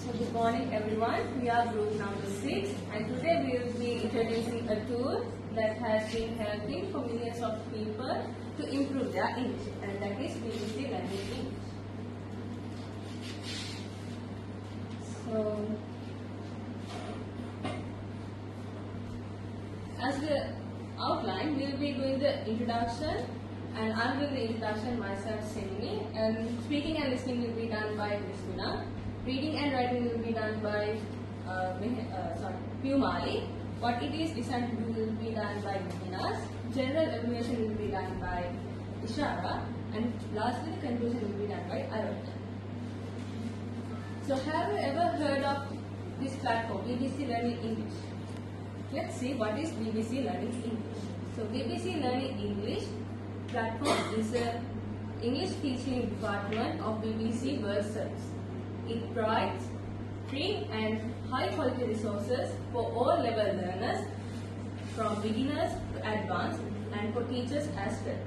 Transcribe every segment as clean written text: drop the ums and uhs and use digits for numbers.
So good morning everyone. We are group number 6 and today we will be introducing a tool that has been helping for millions of people to improve their English, and that is BBC Learning English. So as the outline, we will be doing the introduction, and I am doing the introduction myself, Semi, and speaking and listening will be done by Krishna. Reading and writing will be done by Pumali. What it is designed to do will be done by Minas. General evaluation will be done by Ishara, and lastly the conclusion will be done by Arota. So have you ever heard of this platform, BBC Learning English? Let's see what is BBC Learning English. So BBC Learning English platform is an English teaching department of BBC World Service. It provides free and high quality resources for all level learners, from beginners to advanced, and for teachers as well.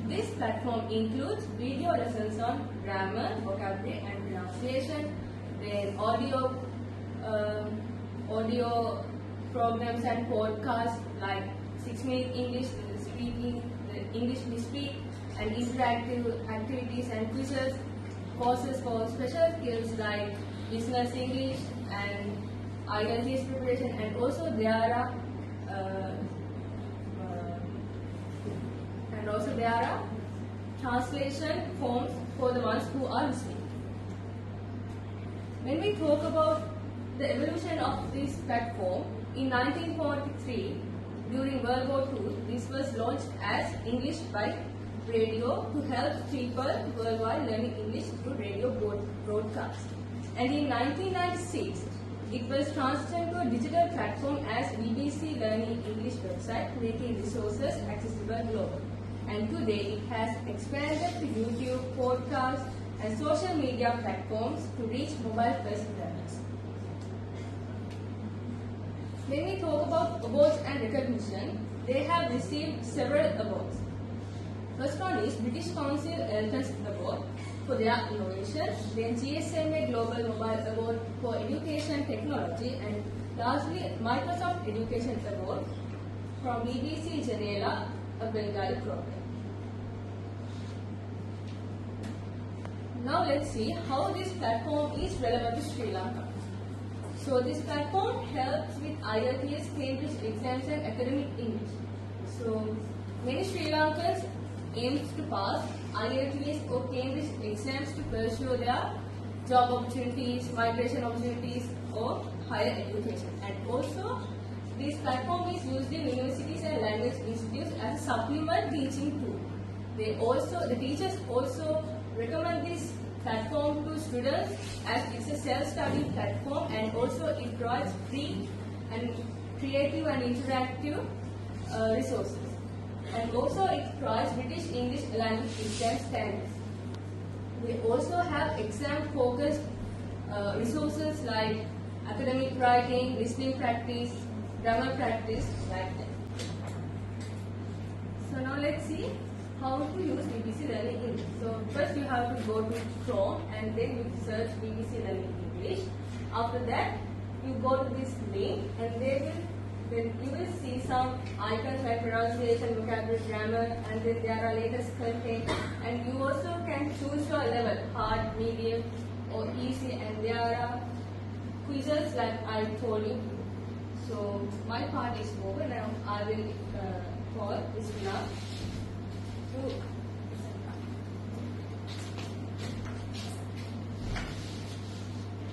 This platform includes video lessons on grammar, vocabulary and pronunciation, then audio programs and podcasts like 6-minute English speaking, the English we speak, and interactive activities and quizzes, courses for special skills like business English and IELTS preparation, and also there are translation forms for the ones who are listening. When we talk about the evolution of this platform, in 1943, during World War II, this was launched as English by radio to help people worldwide learning English through radio broadcast. And in 1996, it was transferred to a digital platform as BBC Learning English website, making resources accessible globally. And today it has expanded to YouTube, podcasts and social media platforms to reach mobile-first learners. When we talk about awards and recognition, they have received several awards. First one is British Council Elton's Award for their innovation, then GSMA Global Mobile Award for Education Technology, and lastly Microsoft Education Award from BBC Janela, a Bengali program. Now let's see how this platform is relevant to Sri Lanka. So this platform helps with IELTS, Cambridge exams and academic English. So many Sri Lankans aims to pass IELTS or Cambridge exams to pursue their job opportunities, migration opportunities or higher education. And also this platform is used in universities and language institutes as a supplement teaching tool. The teachers also recommend this platform to students as it's a self-study platform, and also it provides free and creative and interactive resources. And also it provides British English language exam standards. We also have exam-focused resources like academic writing, listening practice, grammar practice, like that. So now let's see how to use BBC Learning English. So first you have to go to Chrome and then you search BBC Learning English. After that you go to this link and then you will see some icons like pronunciation, vocabulary, grammar, and then there are latest content, and you also can choose your level, hard, medium or easy, and there are quizzes like I told you. So my part is over. Now I will call Ismina to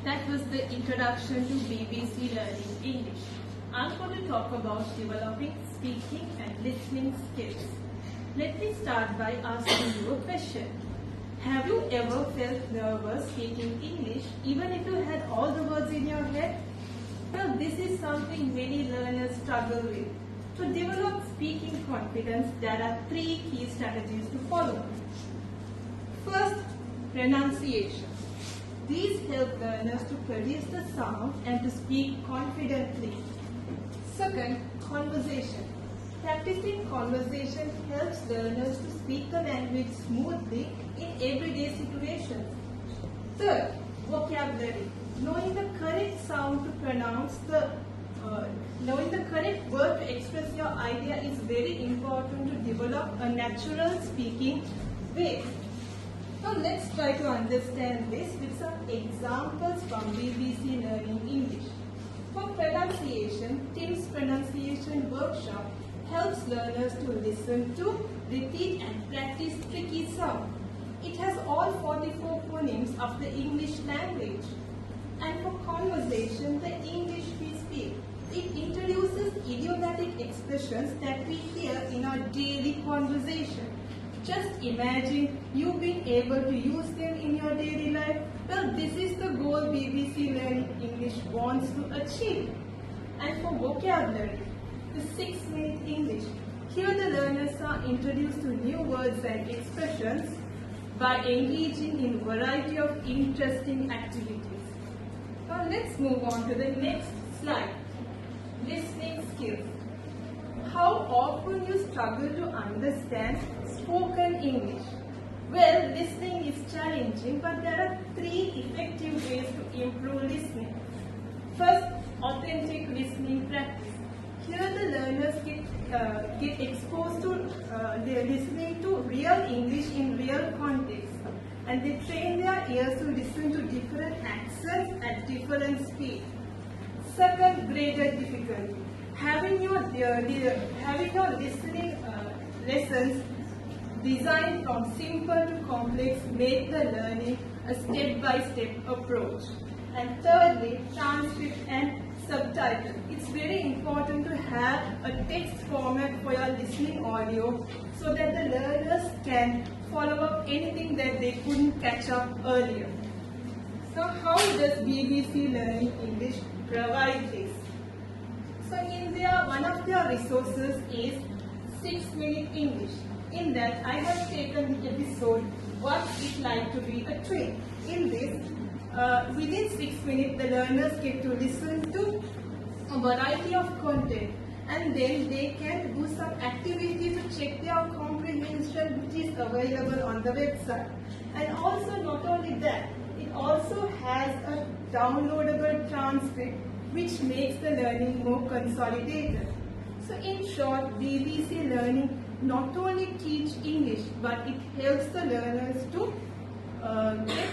That was the introduction to BBC Learning English. I'm going to talk about developing speaking and listening skills. Let me start by asking you a question. Have you ever felt nervous speaking English even if you had all the words in your head? Well, this is something many learners struggle with. To develop speaking confidence, there are 3 key strategies to follow. First, pronunciation. These help learners to produce the sound and to speak confidently. Second, conversation. Practicing conversation helps learners to speak the language smoothly in everyday situations. Third, vocabulary. Knowing knowing the correct word to express your idea is very important to develop a natural speaking way. Now let's try to understand this with some examples from BBC Learning English. For pronunciation, Tim's pronunciation workshop helps learners to listen to, repeat and practice tricky sounds. It has all 44 phonemes of the English language. And for conversation, the English we speak, it introduces idiomatic expressions that we hear in our daily conversation. Just imagine you being able to use them in your daily life. Well, this is the goal BBC Learning English wants to achieve. And for vocabulary, the 6-minute English. Here the learners are introduced to new words and expressions by engaging in a variety of interesting activities. Now let's move on to the next slide. Listening skills. How often you struggle to understand spoken English? Well, listening is challenging, but there are 3 effective ways to improve listening. First, authentic listening practice. Here the learners get exposed to listening to real English in real context, and they train their ears to listen to different accents at different speeds. Second, greater difficulty. Having your listening lessons designed from simple to complex make the learning a step-by-step approach. And thirdly, transcript and subtitle. It's very important to have a text format for your listening audio so that the learners can follow up anything that they couldn't catch up earlier. So how does BBC Learning English provide this? So in there, one of their resources is 6-minute English. In that, I have taken the episode, What's It Like to Be a Twin? In this, within 6 minutes, the learners get to listen to a variety of content, and then they can do some activity to check their comprehension, which is available on the website. And also, not only that, it also has a downloadable transcript which makes the learning more consolidated. So in short, BBC Learning not only teach English, but it helps the learners to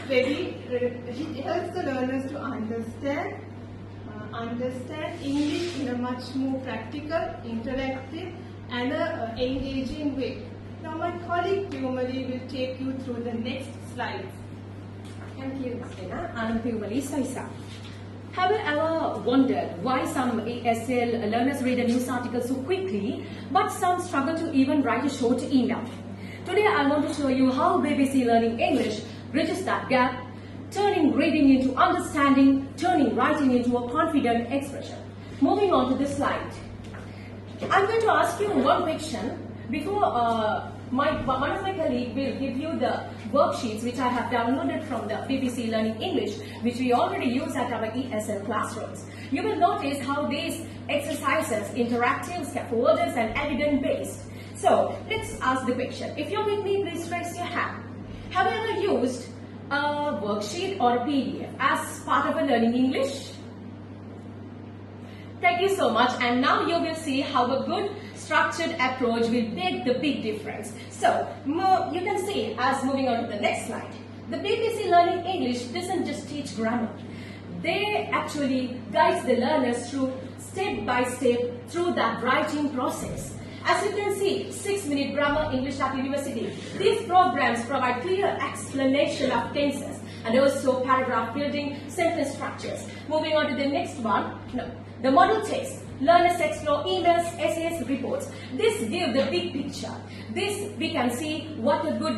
get ready, it helps the learners to understand English in a much more practical, interactive and engaging way. Now my colleague Pumali will take you through the next slides. Thank you, Christina. I'm Pumali Saisa. Have you ever wondered why some ESL learners read a news article so quickly, but some struggle to even write a short email? Today I want to show you how BBC Learning English bridges that gap, turning reading into understanding, turning writing into a confident expression. Moving on to this slide. I'm going to ask you one question before one of my colleagues will give you the worksheets which I have downloaded from the BBC Learning English, which we already use at our ESL classrooms. You will notice how these exercises, interactive, scaffolders and evidence-based. So let's ask the question. If you're with me, please raise your hand. Have you ever used a worksheet or a PDF as part of a learning English? Thank you so much, and now you will see how a good structured approach will make the big difference. So you can see as moving on to the next slide. The BBC Learning English doesn't just teach grammar. They actually guide the learners through step by step through that writing process. As you can see, 6-minute grammar English at university. These programs provide clear explanation of tenses and also paragraph building, sentence structures. Moving on to the next one. The model text. Learners explore emails, essays, reports. This gives the big picture. This we can see what a good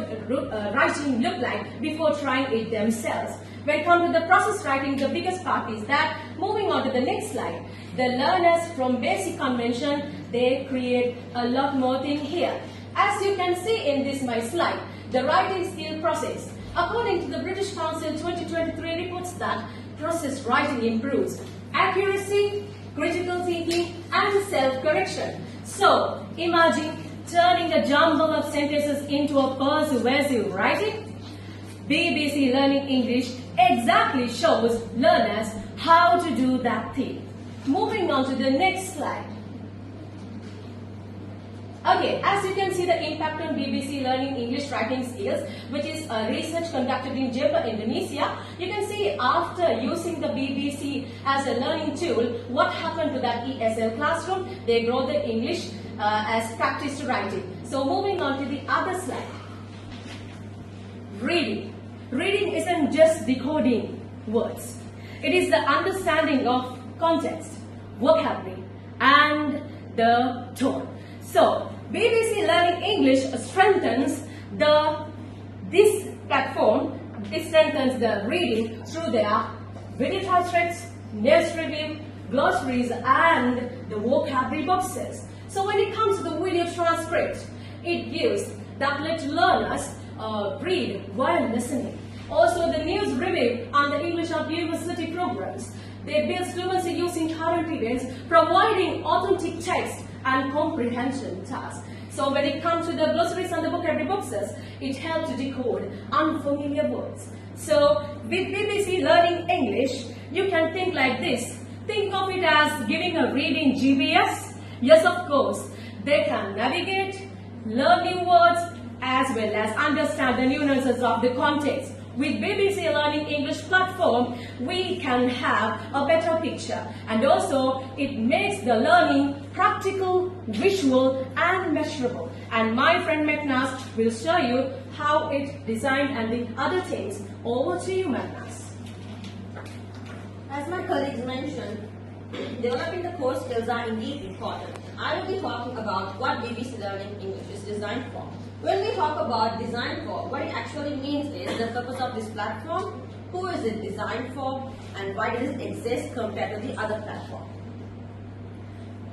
writing look like before trying it themselves. When it comes to the process writing, the biggest part is that. Moving on to the next slide. The learners from basic convention, they create a lot more thing here. As you can see in this my slide, the writing skill process. According to the British Council 2023 reports that process writing improves accuracy, critical thinking and self-correction. So imagine turning a jumble of sentences into a persuasive writing. BBC Learning English exactly shows learners how to do that thing. Moving on to the next slide. Okay, as you can see the impact on BBC Learning English writing skills, which is a research conducted in Jember, Indonesia. You can see after using the BBC as a learning tool, what happened to that ESL classroom. They grow the English as practice writing. So moving on to the other slide. Reading. Reading isn't just decoding words. It is the understanding of context, vocabulary, and the tone. So, BBC Learning English strengthens this platform. It strengthens the reading through their video transcripts, news review, glossaries, and the vocabulary boxes. So, when it comes to the video transcript, it gives that let learners read while listening. Also, the news review and the English at University programs. They build fluency using current events, providing authentic text and comprehension tasks. So when it comes to the glossaries and the vocabulary boxes, it helps to decode unfamiliar words. So with BBC Learning English, you can think like this. Think of it as giving a reading GPS. Yes, of course, they can navigate, learn new words, as well as understand the nuances of the context. With BBC Learning English platform, we can have a better picture, and also it makes the learning practical, visual, and measurable. And my friend Magnus will show you how it designed and the other things. Over to you, Magnus. As my colleagues mentioned, developing the core skills are indeed important. I will be talking about what BBC Learning English is designed for. When we talk about design for, what it actually means is the purpose of this platform, who is it designed for, and why does it exist compared to the other platform.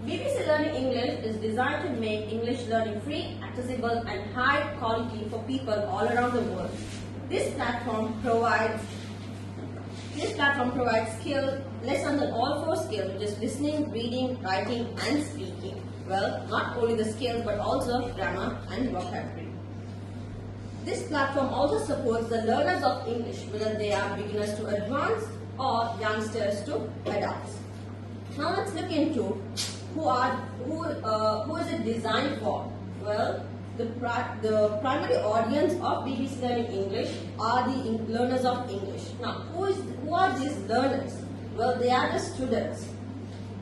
BBC Learning English is designed to make English learning free, accessible, and high quality for people all around the world. This platform provides lessons on all four skills, which is listening, reading, writing, and speaking. Well, not only the skills but also grammar and vocabulary. This platform also supports the learners of English, whether they are beginners to advanced or youngsters to adults. Now let's look into who is it designed for? Well, the primary audience of BBC Learning English are the learners of English. Now, who are these learners? Well, they are the students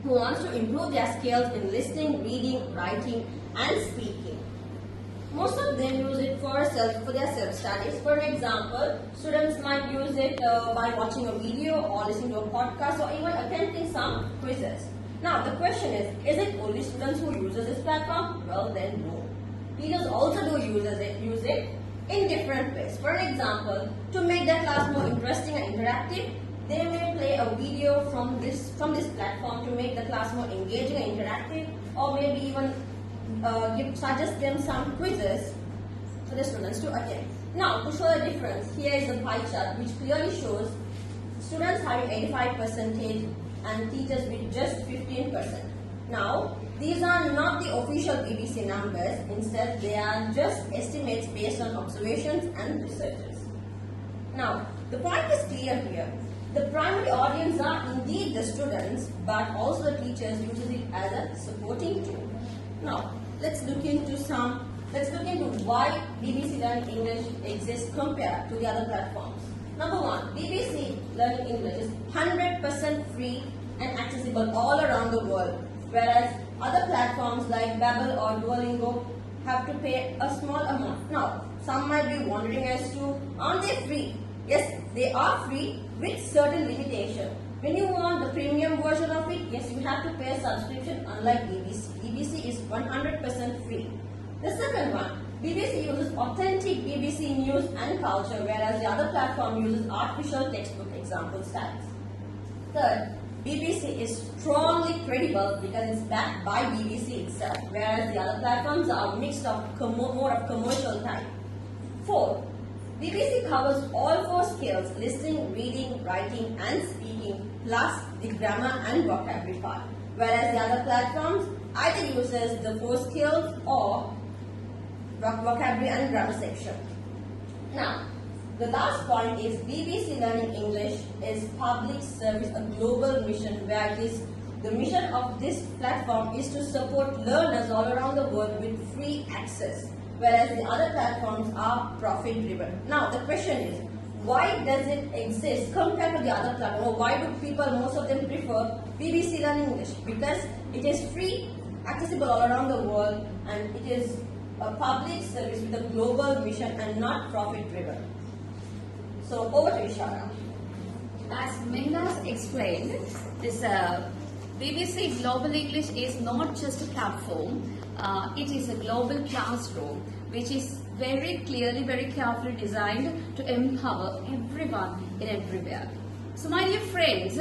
who wants to improve their skills in listening, reading, writing, and speaking. Most of them use it for their self-studies. For example, students might use it by watching a video or listening to a podcast or even attending some quizzes. Now, the question is it only students who use this platform? Well, then no. Teachers also do use it in different ways. For example, to make their class more interesting and interactive, they may play a video from this platform to make the class more engaging and interactive, or maybe even suggest them some quizzes for the students to attend. Now, to show the difference, here is a pie chart which clearly shows students having 85% and teachers with just 15%. Now, these are not the official BBC numbers. Instead, they are just estimates based on observations and researches. Now, the point is clear here. The primary audience are indeed the students, but also the teachers use it as a supporting tool. Now, let's look into why BBC Learning English exists compared to the other platforms. Number one, BBC Learning English is 100% free and accessible all around the world, whereas other platforms like Babbel or Duolingo have to pay a small amount. Now, some might be wondering as to, aren't they free? Yes, they are free with certain limitations. When you want the premium version of it, yes, you have to pay a subscription, unlike BBC. BBC is 100% free. The second one, BBC uses authentic BBC news and culture, whereas the other platform uses artificial textbook example styles. Third, BBC is strongly credible because it's backed by BBC itself, whereas the other platforms are mixed of more of commercial type. Fourth, BBC covers all four skills: listening, reading, writing, and speaking, plus the grammar and vocabulary part, whereas the other platforms either uses the four skills or vocabulary and grammar section. Now, The last point is BBC Learning English is public service, a global mission where the mission of this platform is to support learners all around the world with free access, whereas the other platforms are profit driven. Now the question is, why does it exist compared to the other platform? Or why do people, most of them, prefer BBC Learning English? Because it is free, accessible all around the world, and it is a public service with a global mission and not profit driven. So over to Ishara. As Mehnas explained, this BBC Global English is not just a platform, it is a global classroom which is very clearly, very carefully designed to empower everyone in everywhere. So my dear friends,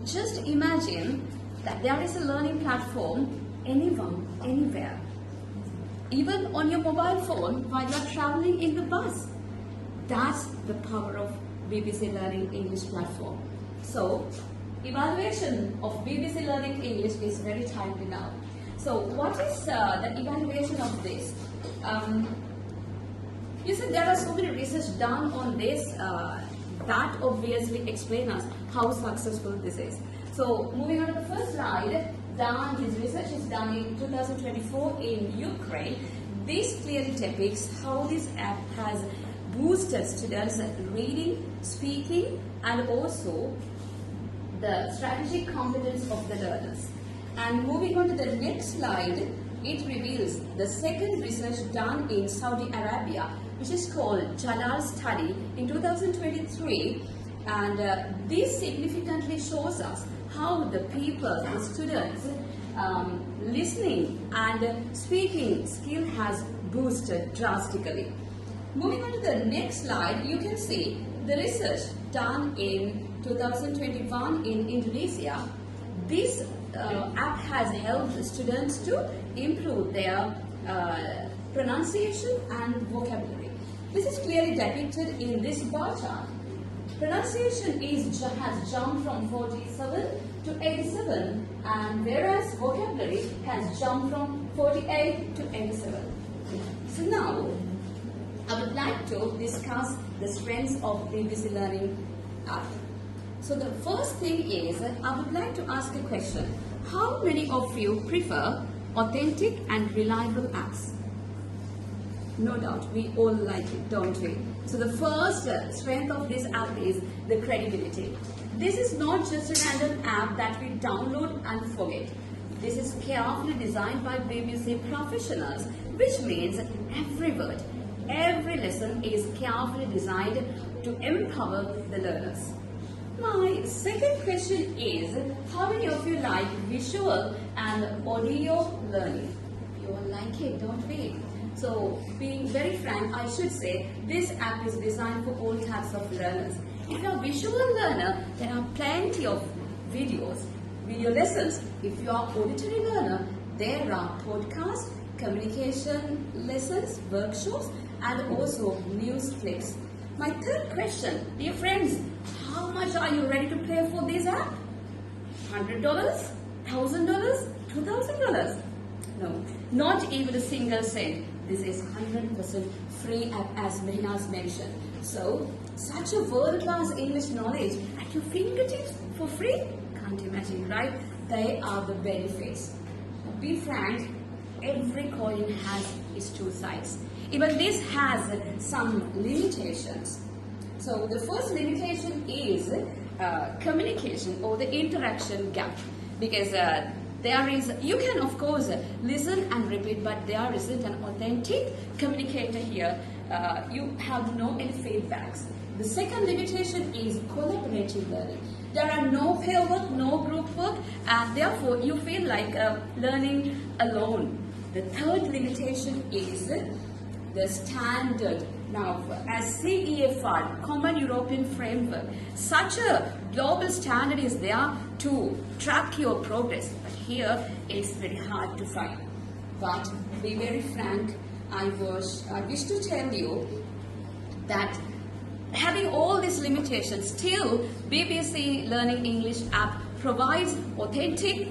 just imagine that there is a learning platform anyone, anywhere. Even on your mobile phone while you are traveling in the bus. That's the power of BBC Learning English platform. So, evaluation of BBC Learning English is very timely now. So, what is the evaluation of this? You said there are so many research done on this that obviously explain us how successful this is. So, moving on to the first slide, his research is done in 2024 in Ukraine. This clearly depicts how this app has boosted students' reading, speaking, and also the strategic competence of the learners. And moving on to the next slide, it reveals the second research done in Saudi Arabia, which is called Jalal study in 2023. And this significantly shows us how the people, the students, listening and speaking skill has boosted drastically. Moving on to the next slide, you can see the research done in 2021 in Indonesia. This app has helped students to improve their pronunciation and vocabulary. This is clearly depicted in this bar chart. Pronunciation has jumped from 47 to 87, and whereas vocabulary has jumped from 48 to 87. So now, I would like to discuss the strengths of BBC Learning app. So the first thing is, I would like to ask a question. How many of you prefer authentic and reliable apps? No doubt, we all like it, don't we? So the first strength of this app is the credibility. This is not just a random app that we download and forget. This is carefully designed by BBC professionals, which means every word, every lesson is carefully designed to empower the learners. My second question is, how many of you like visual and audio learning? You all like it, don't we? So, being very frank, I should say, this app is designed for all types of learners. If you're a visual learner, there are plenty of videos, video lessons. If you are auditory learner, there are podcasts, communication lessons, workshops, and also news clips. My third question, dear friends, how much are you ready to pay for this app? $100? $1,000? $2,000? No, not even a single cent. This is 100% free app, as Mehnas mentioned. So, such a world-class English knowledge at your fingertips for free? Can't imagine, right? They are the benefits. Now, be frank, every coin has its two sides. Even this has some limitations. So, the first limitation is communication or the interaction gap, because you can of course listen and repeat, but there isn't an authentic communicator here. You have no any feedbacks. The second limitation is collaborative learning. There are no pair work, no group work, and therefore you feel like learning alone. The third limitation is the standard. Now, as CEFR, Common European Framework, such a global standard is there to track your progress. But here, it's very hard to find. But to be very frank, I wish to tell you that having all these limitations, still BBC Learning English app provides authentic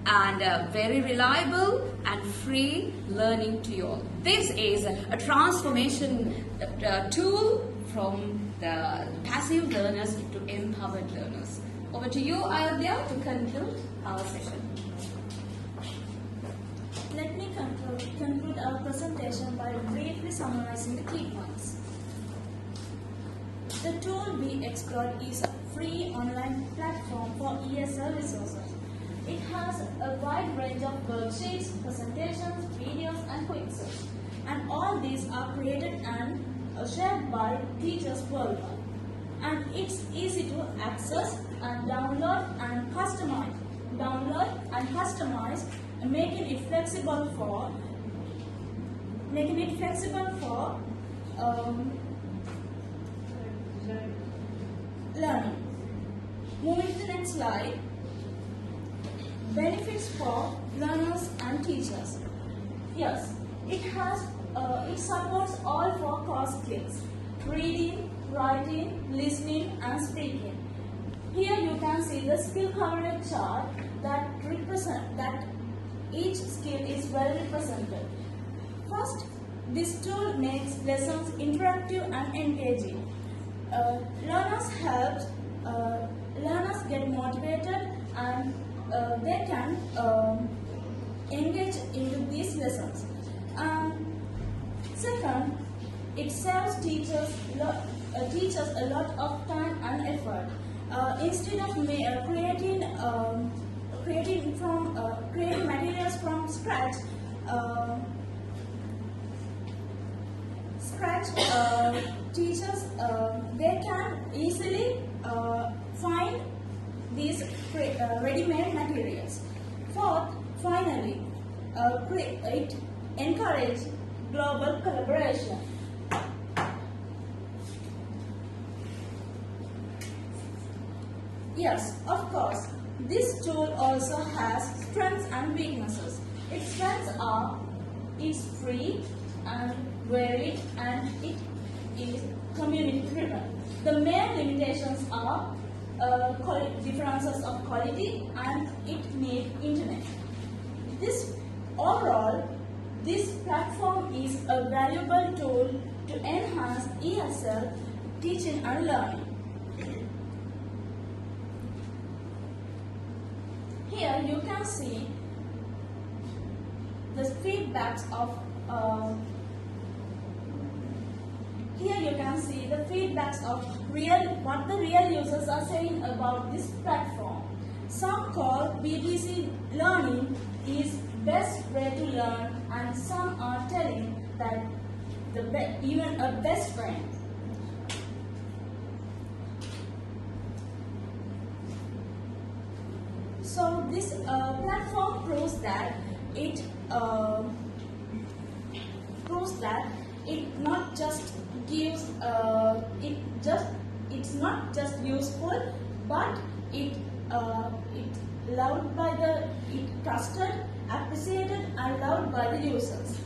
and very reliable and free learning to you all. This is a transformation tool from the passive learners to empowered learners. Over to you, Ayodhya, to conclude our session. Let me conclude our presentation by briefly summarizing the key points. The tool we explored is a free online platform for ESL resources. It has a wide range of worksheets, presentations, videos and quizzes. And all these are created and shared by teachers worldwide. And it's easy to access and download and customize. Making it flexible for learning. Moving to the next slide. Benefits for learners and teachers. Yes, it supports all four core skills: reading, writing, listening, and speaking. Here you can see the skill coverage chart that each skill is well represented. First, this tool makes lessons interactive and engaging. Learners get motivated and they can engage into these lessons. Second, it saves teachers a lot of time and effort. Instead of creating materials from scratch, teachers they can easily find these ready-made materials. Fourth, finally, it encourages global collaboration. Yes, of course, this tool also has strengths and weaknesses. Its strengths are it's free and varied and it is community driven. The main limitations are differences of quality and it needs internet. Overall, this platform is a valuable tool to enhance ESL teaching and learning. Here you can see the feedbacks of what the real users are saying about this platform. Some call BBC Learning is best way to learn, and some are telling that even a best friend. So this platform proves that it not just gives it's not just useful, but it trusted, appreciated, and loved by the users.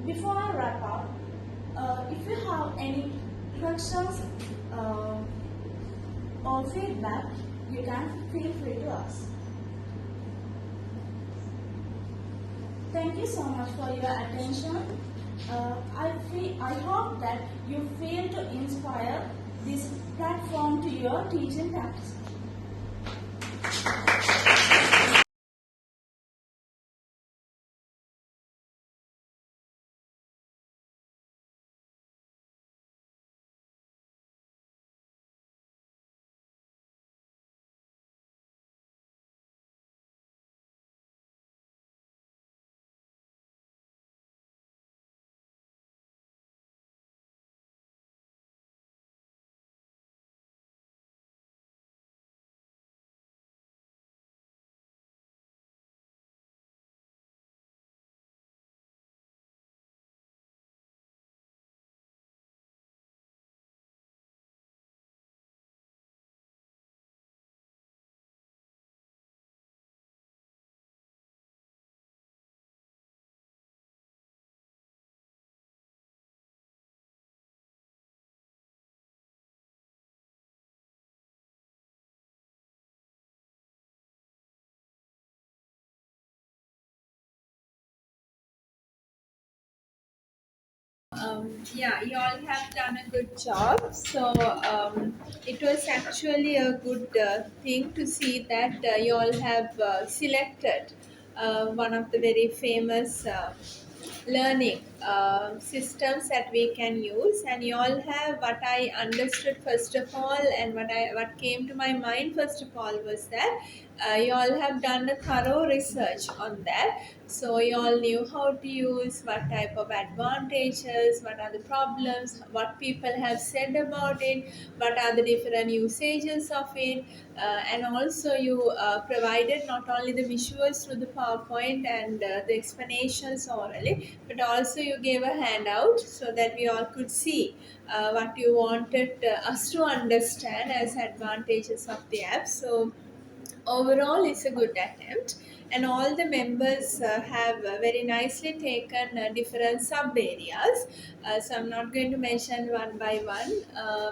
Before I wrap up, if you have any questions or feedback, you can feel free to ask. Thank you so much for your attention. I hope that you feel to inspire this platform to your teaching practice. Yeah, you all have done a good job. So it was actually a good thing to see that you all have selected one of the very famous learning systems that we can use, and you all have what I understood first of all, and what came to my mind first of all was that you all have done a thorough research on that. So you all knew how to use, what type of advantages, what are the problems, what people have said about it, what are the different usages of it, and also you provided not only the visuals through the PowerPoint and the explanations orally, but also you gave a handout so that we all could see what you wanted us to understand as advantages of the app. So overall it's a good attempt, and all the members have very nicely taken different sub areas, so I'm not going to mention one by one,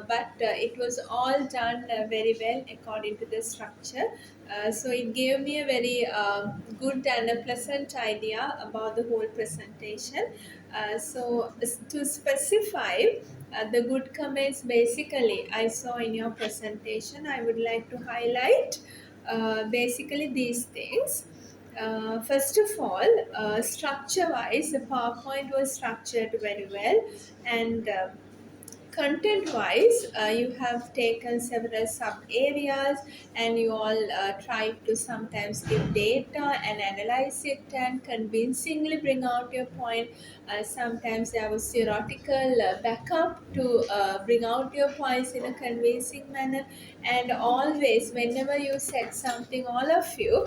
but it was all done very well according to the structure. So it gave me a very good and a pleasant idea about the whole presentation. To specify the good comments basically I saw in your presentation, I would like to highlight basically these things. First of all, structure wise, the PowerPoint was structured very well, and content wise you have taken several sub areas, and you all try to sometimes give data and analyze it and convincingly bring out your point. Sometimes there was theoretical backup to bring out your points in a convincing manner, and always whenever you said something, all of you